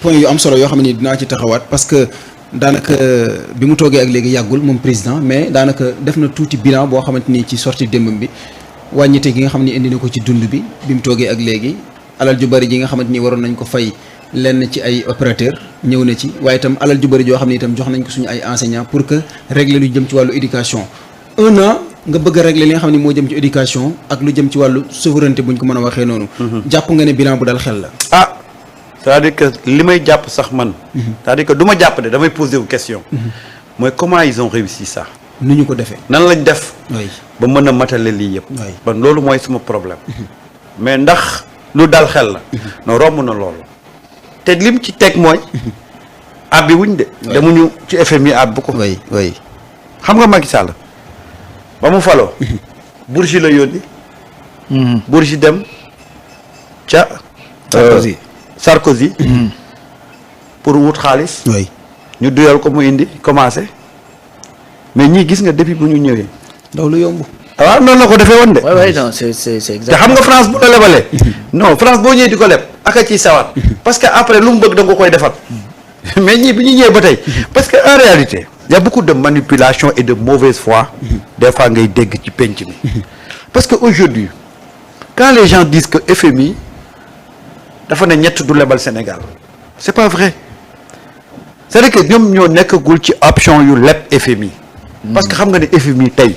point yu am solo yoo xam ne dinaa ci taxawaat parce que daanaka bi mu toogee ak léegi yàggul moom président mais daanaka def na tuuti bilan boo xamante ni ci sortie démbam bi wàññite gi nga xam ne indi na ko ci dund bi mu toogee ak léegi alal ju bari ji nga xamante ni waroon nañ ko fay lenn ci ay opérateur ñëw na ci waaye itam alal ju bari joo xam ne itam jox nañ ko suñu ay enseignants pour que régler lu jëm ci wàllu éducation un an nga bëgg a régler li nga xam ne moo jëm ci éducation ak lu jëm ci wàllu souveraineté bu ñu ko mën a waxee noonu. jàpp nga ne bilan bu dal xel la. ah c'est-à-dire que li may jàpp sax man. c'est-à-dire que du ma jàpp de damay poser wu question. mooy comment ils ont réussi ça. nu ñu ko defee. nan lañ def. oui ba mën a matale lii yëpp. oui ban loolu mooy suma problème. mais ndax lu dal xel la. non romb na loolu. te lim ci teg mooy. abbi wuñ de. demuñu ci FMI ab bu ko. oui oui. xam nga Macky Sall ba mu faloo. Bourgi la yónni. Bourgi dem ca. Sarkozy. pour wut xaalis. oui ñu duyal ko mu indi commencé. mais ñii gis nga depuis bu ñu ñëwee. ndaw lu yomb. waaw noonu la ko defee woon de. oui oui non c'est te xam nga France bu la lebalee. non France boo ñëwee di ko leb aka ciy sawar. parce que après lu mu bëgg da nga koy defar. mais ñii bi ñu ñëwee ba tey. parce que en réalité. il y a beaucoup de manipulation et de mauvaise foi. des fois ngay dégg ci penc mi. parce que aujourd'hui quand les gens disent que FMI dafa ne ñett du lebal Sénégal c'est pas vrai c'est-à-dire que ñoom ñoo nekkagul ci option yu leb FMI. parce que xam nga ne FMI tey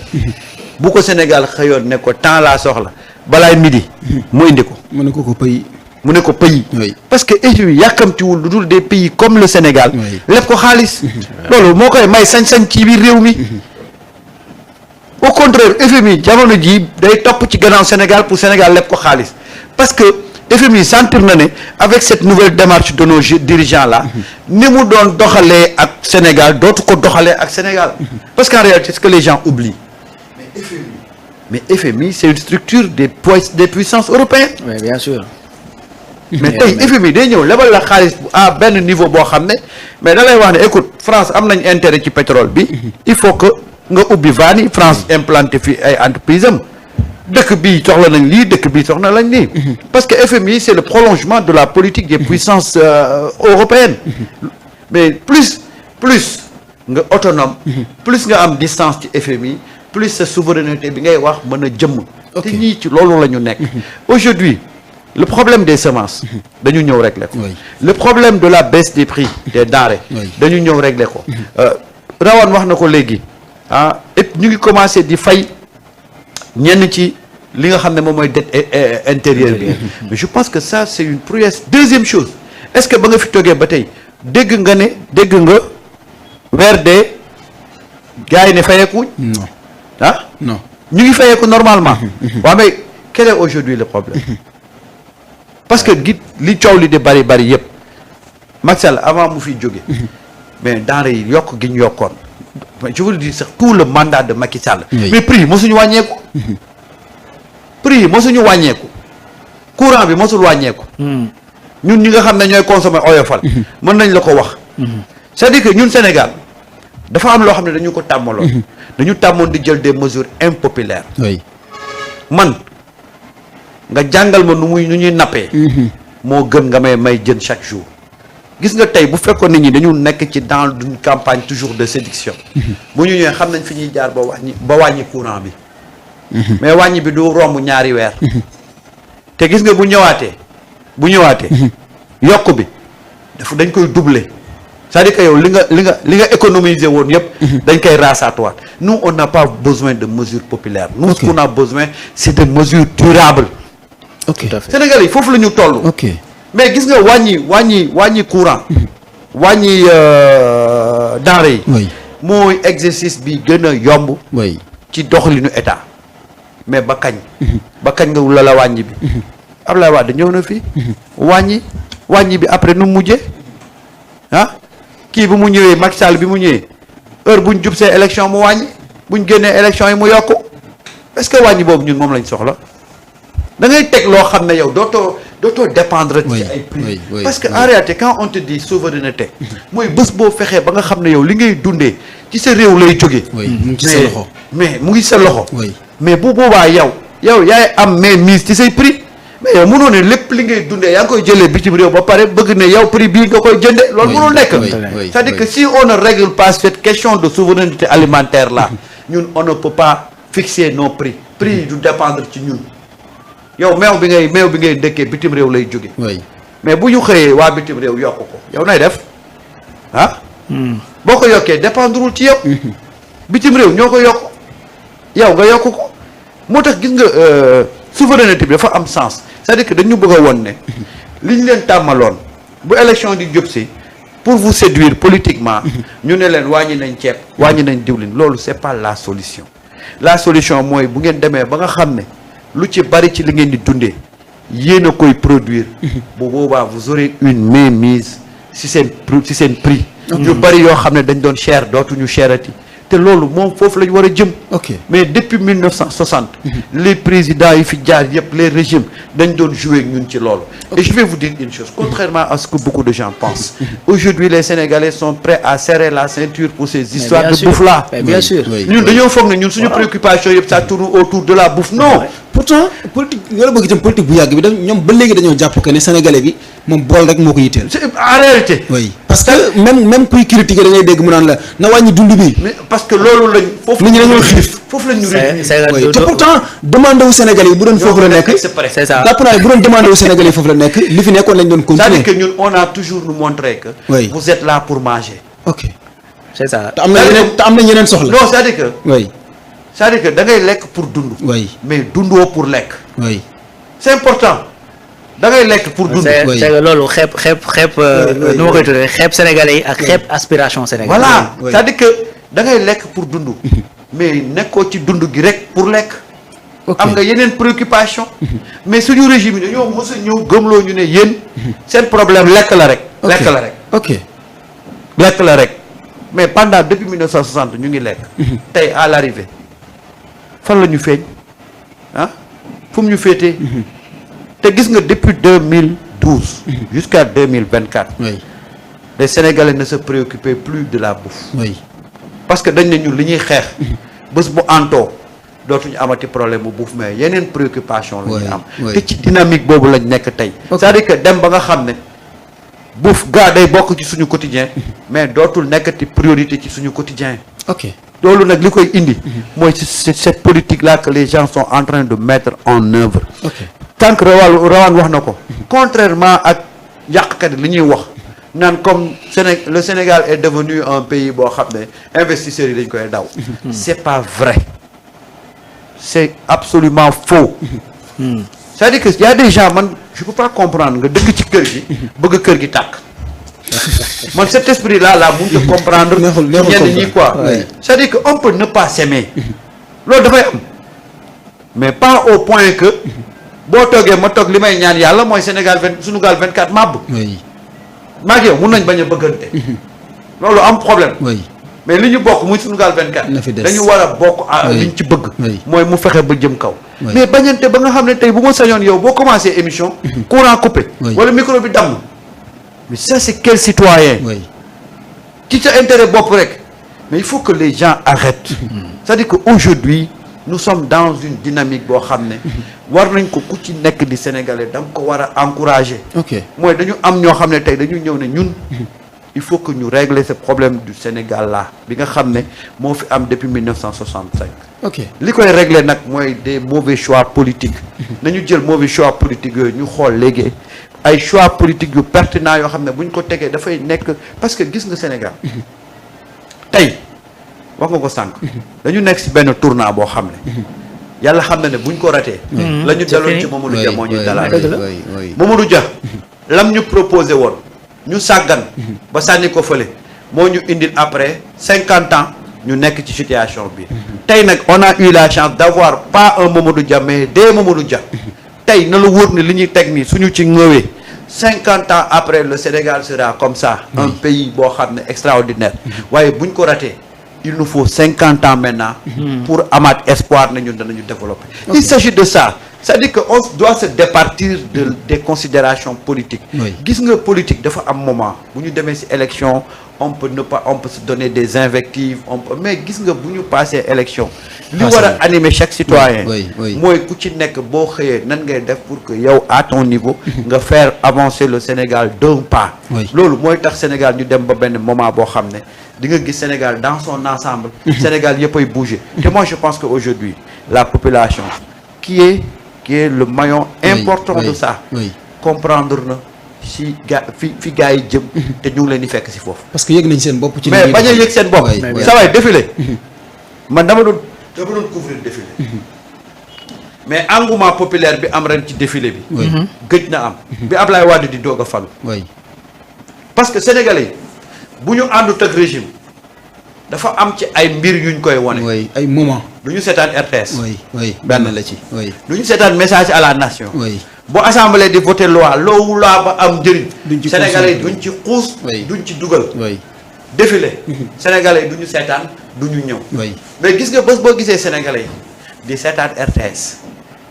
bu ko Sénégal xëyoon ne ko temps laa soxla balaay midi. mu indi ko. mu ne ko pays. mu ne ko pays. oui parce que FMI yàkkamtiwul lu dul des pays comme le Sénégal. oui leb ko xaalis. loolu moo koy may sañ-sañ ci biir réew mi. au contraire FMI jamono jii day topp ci gannaaw Sénégal pour Sénégal leb ko xaalis parce que FMI sentir na ne avec cette nouvelle démarche de nos dirigeants là ni mu doon doxalee ak Sénégal dootu ko doxalee ak Sénégal parce qu'en réalité ce que les gens oublient mais FMI c'est une structure des puissances européennes. oui bien sûr. mais tey FMI day ñëw lebal la xaalis à benn niveau boo xam ne mais da lay wax ne écoute France am nañ intérêt ci pétrole bi il faut que nga ubbi vanni France implanté fi ay entreprise am dëkk bii soxla nañ lii dëkk bii soxla nañ lii parce que FMI c'est le prolongement de la politique des puissances européennes mais plus nga autonome plus nga am distance ci FMI plus sa souveraineté bi ngay wax mën a jëmm te ñii ci loolu la ñu nekk aujourd'hui le problème des semences dañu ñëw régler ko le problème de la baisse des prix des denrées dañu ñëw régler ko Rawane wax na ko léegi ah et ñu ngi commencé di fay ñenn ci li nga xam ne moom mooy dette intérieure bi mais je pense que ça c'est une prouesse deuxième chose est-ce que ba nga fi toogee ba tey dégg nga weer dee gars yi ne fayeekuñ non ah non ñu ngi fayeeku normalement waaw mais quel est aujourd'hui le problème parce que li coow li di bari yëpp Macky Sall avant mu fi jóge mais denrées yi yokk gi ñu yokkoon je veux dire sax tout le mandat de Macky Sall mais prix yi mosuñu wàññeeku courant bi mosul wàññeeku ñun ñi nga xam ne ñooy consommer oyofal mën nañ la ko wax c'est-à-dire que ñun Sénégal dafa am loo xam ne dañu ko tàmmaloon dañu tàmmoon di jël des mesures impopulaires man nga jàngal ma nu ñuy nappee moo gën nga may jën chaque jour gis nga tey bu fekkoon nit ñi dañu nekk ci dans une campagne toujours de séduction bu ñu ñëwee xam nañ fi ñuy jaar ba wàññi courant bi mais wàññi bi du romb ñaari weer te gis nga bu ñëwaatee yokk bi dañ koy doubler c'est-à-dire que yow li nga économiser woon yëpp dañ koy raasaatuwaat nous on n'a pas besoin de mesures populaires nous ce qu'on a besoin c'est de mesures durables ok tout à fait. Sénégal yi foofu la ñu toll ok mais gis nga wàññi courant wàññi denrées yi mooy exercice bi gën a yomb ci doxalinu état mais ba kañ nga la wàññi bi Abdoulaye Wade ñëw na fii wàññi bi après nu mujjee kii bi mu ñëwee Macky Sall bi mu ñëwee heure buñ jub see élection mu wàññi buñ génnee élection yi mu yokku est-ce que wàññi boobu ñun moom lañ soxla da ngay teg loo xam ne yow dootoo dépendre ci ay prix parce que en réalité quand on te dit souveraineté mooy bés boo fexee ba nga xam ne yow li ngay dundee ci sa réew lay jógee mu ngi ci sa loxo mais mu ngi sa loxo mais bu boobaa yow yaay am mais mise ci say prix mais yow mënoo ne lépp li ngay dundee yaa ngi koy jëlee bitim réew ba pare bëgg ne yow prix bii nga koy jënde loolu mënul nekk. C'est-à-dire que si on ne règle pas cette question de souveraineté alimentaire là ñun on ne peut pas fixer nos prix yi du dépendre ci ñun yow meew bi ngay dëkkee bitim réew lay jóge mais bu ñu xëyee waa bitim réew yokk ko yow nay def ah boo ko yokkee dépendrewul ci yow bitim réew ñoo ko yokk yow nga yokk ko moo tax gis nga souveraineté bi dafa am sens c'est-à-dire que dañu bëgg a won ne li ñu leen tàmmaloon bu élection di jub si pour vous séduire politiquement ñu ne leen wàññi nañ ceeb wàññi nañ diwlin loolu c'est pas la solution mooy bu ngeen demee ba nga xam ne lu ci bari ci li ngeen di dundee yéen a koy produire bu boobaa vous aurez une mainmise si seen prix yu bari yoo xam ne dañ doon cher dootuñu cherati te loolu moom foofu la ñu war a jëm mais depuis 1960 les présidents yi fi jaar yëpp les régimes dañ doon jouer ñun ci loolu et je vais vous dire une chose contrairement à ce que beaucoup de gens pensent aujourd'hui les Sénégalais sont prêts à serrer la ceinture pour ces histoires de bouffe là bien sûr ñun dañoo foog ne ñun suñu préoccupation yëpp ça tourne autour de la bouffe non pourtant politique nga la bëgg itam politique bu yàgg bi da ñoom ba léegi dañoo jàpp que ne sénégalais bi moom bool rek moo ko yitteel. en réalité. oui parce que même kuy critiquer da ngay dégg mu naan la na wàññi dund bi. mais parce que loolu lañ. foofu nit ñi dañoo xiif. foofu lañ ñu réduire te pourtant demande wu sénégalais yi bu doon foofu la nekk. c'est ça jàpp naa ne bu doon demande wu sénégalais yi foofu la nekk li fi nekkoon lañ doon continuer. c'est-à-dire que ñun on a toujours nous montré que. oui vous êtes là pour manger. ok c'est ça. te am na yeneen soxla. non c'est-à-dire que. oui. c'est-à-dire que da ngay lekk pour dund. oui mais dundoo pour lekk. oui. c'est important da ngay lekk pour dund. c'est que loolu xeeb nu ma koy tuddee xeeb sénégalais yi ak xeeb aspiration sénégalais. voilà c'est-à-dire que da ngay lekk pour dund. mais nekkoo ci dund gi rek pour lekk. am nga yeneen préoccupation mais suñu régime yi dañoo mos a ñëw gëmloo ñu ne yéen. seen problème lekk la rek. lekk la rek. ok lekk la rek mais pendant depuis 1960 ñu ngi lekk. tey à l'arrivée fan la ñu feeñ ah fu mu ñu féetee. te gis nga depuis 2012. jusqu'à 2024. oui. les Sénégalais ne se préoccupaient plus de la bouffe. oui. parce que dañ ne ñun li ñuy xeex. bés bu antoo dootuñu amati problème bu bouffe mais yeneen préoccupation la ñuy am. te ci dynamique boobu lañ nekk tey. c'est-à-dire que dem ba nga xam ne bouffe gaa day bokk ci suñu quotidien mais dootul nekkati priorité ci suñu quotidien. ok. loolu nag li koy indi. mooy cette politique là que les gens sont en train de mettre en œuvre. ok tant que rawaan wax na ko. contrairement ak yàqkat yi li ñuy wax naan comme le Sénégal est devenu un pays boo xam ne investisseurs yi dañ koy daw. c'est pas vrai. c'est absolument faux. c'est-à-dire que y a des gens man je peux pas comprendre nga dëkk ci kër gi. bëgg kër gi tàkk. man cet esprit là mënut a comprendre. ñenn ñi quoi. c'est-à-dire que on peut ne pas s'aimer. loolu dafay am mais pas au point que boo toogee ma toog li may ñaan yàlla mooy Sénégal Sunugal 24 màbb. oui. maa ngi yow mun nañ bañ a bëggante. loolu am problème. oui. mais li ñu bokk muy Sunugal 24. na fi des dañu war a bokk liñ ci bëgg. mooy mu fexe ba jëm kaw. mais bañante ba nga xam ne tey bu ma sañoon yow boo commencé émission. courant coupé. wala micro bi damm. mais ça c'est quel citoyen. oui. ci sa intérêt bopp rek. mais il faut que les gens arrêtent. c'est-à-dire que aujourd'hui nous sommes dans une dynamique boo xam ne. war nañ ko ku ci nekk di sénégalais da nga ko war a encourager. ok mooy dañu am ñoo xam ne tey dañu ñëw ne ñun. il faut que ñu régler ce problème du Sénégal là bi nga xam ne moo fi am depuis 1965. ok li koy régler nag mooy des mauvais choix politiques. nañu jël mauvais choix politiques yooyu ñu xool léegi ay choix politiques yu pertinents yoo xam ne bu ñu ko tegee dafay nekk parce que gis nga Sénégal tey wax nga ko sànq. dañu nekk ci benn tournant boo xam ne. yàlla xam na ne buñ ko ratee. la ñu daloon ci Mamadou Dia moo ñuy dalaat. Mamadou Dia lam ñu proposé woon. ñu sàggan ba sànni ko fële moo ñu indil après 50 ans ñu nekk ci situation bi tey nag on a eu la chance d'avoir pas un Mamadou Dia mais des Mamadou Dia tey na la wóor ne li ñuy teg nii suñu ci ñëwee 50 ans après le Sénégal sera comme ça un pays boo xam ne extraordinaire waaye buñ ko ratee il nous faut 50 ans maintenant pour amaat espoir na ñun danañu développer il s'agit de ça c'est-à-dire que on doit se départir des considérations politiques. gis nga politique dafa am moment bu ñu demee ci élection on peut se donner des invectives mais gis nga bu ñu passé élection li war a animer chaque citoyen mooy ku ci nekk boo xëyee nan ngay def pour que yow à ton niveau nga faire avancer le Sénégal d'un pas. loolu mooy tax Sénégal ñu dem ba benn moment boo xam ne di nga gis Sénégal dans son ensemble Sénégal yëpp ay bouger te moi je pense que aujourd'hui la population qui est le maillon important de ça comprendre na si fi gars yi jëm te ñu ngi leen di fekk si foofu parce que yëg nañ seen bopp ci mais bañ a yëg seen bopp ça va défilé man dama doon couvrir défilé mais engouement populaire bi am ren ci défilé bi gëj na am bi Ablaye Wade di doog a falu parce que sénégalais bu ñu àndut ak régime dafa am ci ay mbir yuñ koy wone ay moment lu ñu seetaan RTS benn la ci lu ñu seetaan message à la nation bu assemblée di voter loi ba am njëriñ sénégalais duñ ci xuus duñ ci dugal défilé sénégalais duñu seetaan duñu ñëw mais gis nga bés boo gisee sénégalais yi di seetaan RTS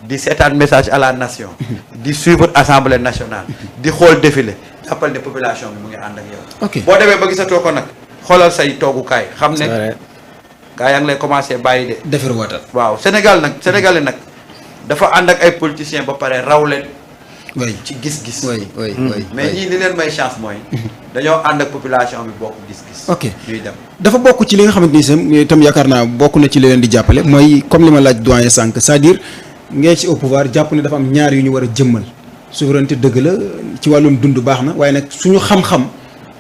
di seetaan message à la nation di suivre assemblée nationale di xool défilé jàppal ne population bi mu ngi ànd ak yow boo demee ba gisatoo ko nag xoolal say toogukaay xam ne gaa yaa ngi lay commencé bàyyi de defar waatal waaw sénégalais nag dafa ànd ak ay politiciens ba pare raw leen ci gis-gis mais ñii li leen may chance mooy dañoo ànd ak population bi bokk gis-gis ñuy dem dafa bokk ci li nga xamante ni itam yaakaar naa bokk na ci li leen di jàppale mooy comme li ma laaj doyen sànq c'est-à-dire ngeen ci au pouvoir jàpp ne dafa am ñaar yu ñu war a jëmmal souveraineté dëgg la ci wàllum dund baax na waaye nag suñu xam-xam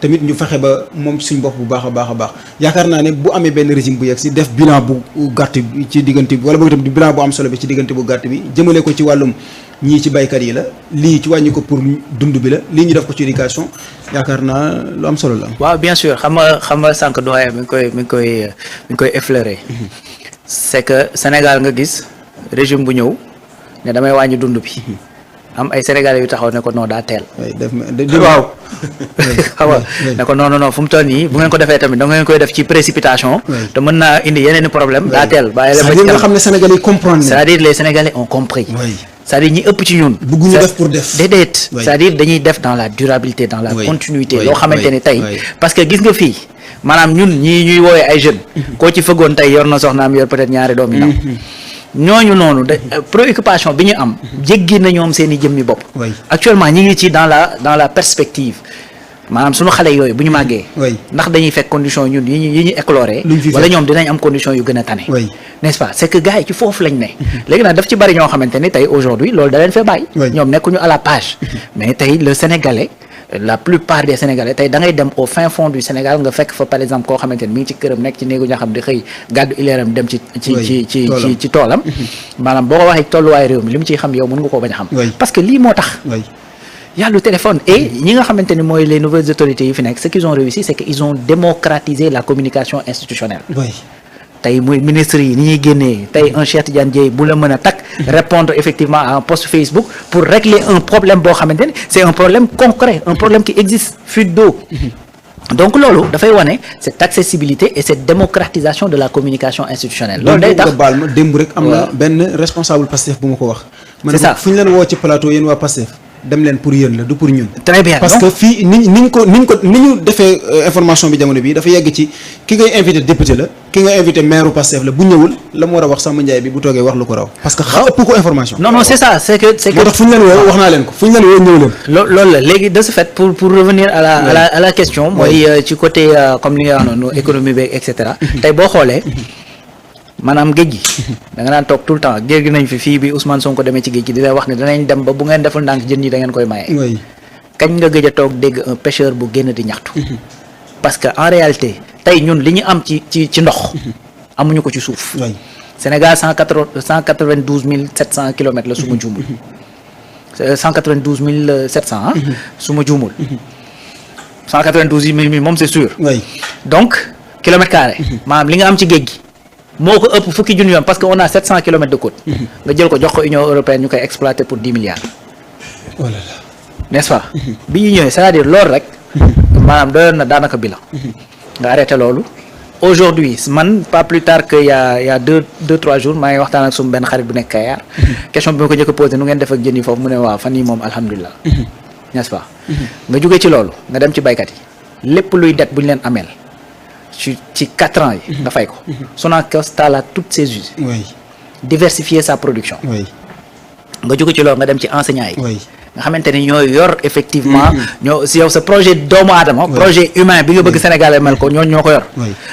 tamit ñu fexe ba moom suñ bopp bu baax a baax yaakaar naa ne bu amee benn régime bu yegg si def bilan bu gàtt bi ci diggante bi wala boog tamit bilan bu am solo bi ci diggante bu gàtt bi jëmale ko ci wàllum ñii ci baykat yi la lii ci wàññi ko pour dund bi la lii ñu def ko ci éducation yaakaar naa lu am solo la. waaw bien sûr xam nga sànq doyen mi ngi koy effleurer c'est que Sénégal nga gis régime bu ñëw ne damay wàññi dund bi. am ay sénégalais yu taxaw ne ko non daa teel. waaw. xam nga ne ko non fu mu toll nii bu ngeen ko defee tamit da ngeen koy def ci précipitation. te mën naa indi yeneen i problème daa teel. bàyyi la ba ci nga xam ne sénégalais yi comprendre c'est-à-dire les sénégalais ont compris. c'est-à-dire ñi ëpp ci ñun. bëgguñu def pour def. déedéet c'est-à-dire dañuy def dans la durabilité dans la continuité. loo xamante ne tey parce que gis nga fii maanaam ñun ñii ñuy woowee ay jeunes. koo ci fëggoon tey yor na soxnaam yor peut-être ñaari doom yi ndaw. ñooñu noonu de préoccupation bi ñu am jéggi na ñoom seen i jëmmi bopp. actuellement ñi ngi ci dans la perspective maanaam suñu xale yooyu bu ñu màggee. ndax dañuy fekk condition ñun yi ñu écloré. wala ñoom dinañ am condition yu gën a tane. n'est-ce pas c'est que gars yi ci foofu lañ ne. léegi nag daf ci bari ñoo xamante ni tey aujourd'hui loolu da leen fee bàyyi. ñoom nekkuñu à la page. mais tey le Sénégalais. la plupart des Sénégalais tey da ngay dem au fin fond du Sénégal nga fekk fa par exemple koo xamante ni mi ngi ci këram nekk ci néegu ñaxam di xëy gàddu ileeram dem ci toolam maanaam boo ko waxee tolluwaay réew mi li mu ciy xam yow mën nga koo bañ a xam parce que lii moo tax y a le téléphone et ñi nga xamante ni mooy les nouvelles autorités yi fi nekk ce qu'ils ont réussi c'est que ils ont démocratisé la communication institutionnelle tey muy ministre yi ni ñuy génnee tey un Cheikh Tidiane Dièye bu la mën a takk répondre effectivement à un post Facebook pour régler un problème boo xamante ni c'est un problème concret un problème qui existe fuite d'eau donc loolu dafay wane cette accessibilité et cette démocratisation de la communication institutionnelle loolu day tax baal ma démb rek am na benn responsable Pastef bu ma ko wax c'est ça fu ñu leen woo ci plateau yéen waa Pastef dem leen pour yéen la du pour ñun. très bien parce que fii ni ñu defee information bi jamono bii dafa yegg ci ki ngay invité député la ki nga invité maire Pastef la bu ñëwul la mu war a wax Samba Ndiaye bi bu toogee wax lu ko raw. parce que ëpp ko information. non c'est ça c'est que moo tax fu ñu leen woo wax naa leen ko fu ñu leen woo ñëw leen. loolu la léegi de ce fait pour revenir à la question. mooy ci côté comme li nga wax noonu économie beeg et cetera. tey boo xoolee. maanaam géej gi da nga naan toog tout le temps géej gi nañ fi fii bi Ousmane Sonko demee ci géej gi di lay wax ne danañ dem ba bu ngeen deful ndànk jën yi da ngeen koy maye. kañ nga gëj a toog dégg un pêcheur bu génn di ñaxtu. parce que en réalité tey ñun li ñu am ci ndox. amuñu ko ci suuf. Sénégal 192 kilomètres la su ma juumul. 192 700 ah. su ma juumul. 192 000 moom c'est sûr. donc kilomètre carré. maanaam li nga am ci géej gi. moo ko ëpp fukki junni yoon parce que on a 700 kilomètres de côte. nga jël ko jox ko Union européenne ñu koy exploiter pour 10 milliards. oh là là. n'est-ce pas. bi ñu ñëwee c'est-à-dire loolu rek. maanaam doyoon na daanaka bilan. nga arrêté loolu aujourd'hui man pas plus tard que il y a deux 3 jours maa ngi waxtaan ak suma benn xarit bu nekk Kayar question bi ma ko njëkk a posé nu ngeen def ak jën yi foofu mu ne waaw fan yii moom alhamdulilah n'est-ce pas nga jógee ci loolu nga dem ci baykat yi lépp luy det bu ñu leen ameel ci 4 ans yi nga fay ko Sonacos taala toutes ses usines diversifier sa production nga jóge ci loolu nga dem ci enseignants yi nga xamante ni ñooy yor effectivement ñoo si yow sa projet doomu aadama projet humain bi nga bëgg Sénégal mel ko ñoo ko yor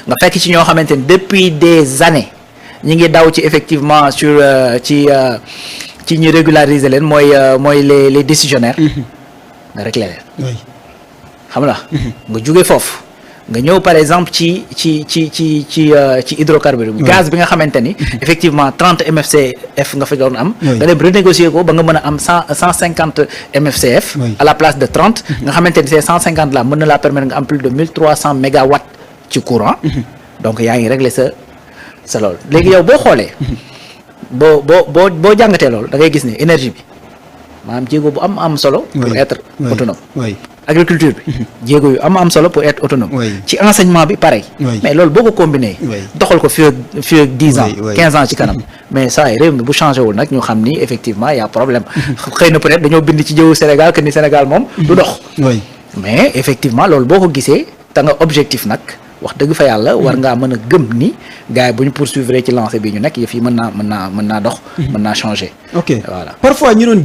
nga fekk ci ñoo xamante ni depuis des années ñi ngi daw ci effectivement sur ci ñi régulariser leen mooy les décisionnaires nga réglé leen xam nga jóge foofu nga ñëw par exemple ci hydrocarbures gaz bi nga xamante ni effectivement 30 MFCF nga fa doon am nga dem renégocier ko ba nga mën a am 150 MFCF à la place de 30 nga xamante ni ces 150 là mën na laa permettre nga am plus de 1300 mégawatts ci courant donc yaa ngi régler sa loolu léegi yow boo xoolee boo jàngatee loolu da ngay gis ne énergie bi maanaam jéego bu am solo pour être autonome agriculture bi jéego yu am solo pour être autonome ci enseignement bi pareil mais loolu boo ko combiné doxal ko fii ak 10 ans 15 ans ci kanam mais saa yi réew mi bu changé wul nag ñu xam ni effectivement y a problème xëy na peut-être dañoo bind ci jëwu Sénégal que ni Sénégal moom du dox mais effectivement loolu boo ko gisee te nga objectif nag wax dëgg fa yàlla war ngaa mën a gëm ni gars yi bu ñu poursuivre ci lancé bi ñu nekk yëf yi mën naa dox mën naa changer ok voilà parfois ñu doon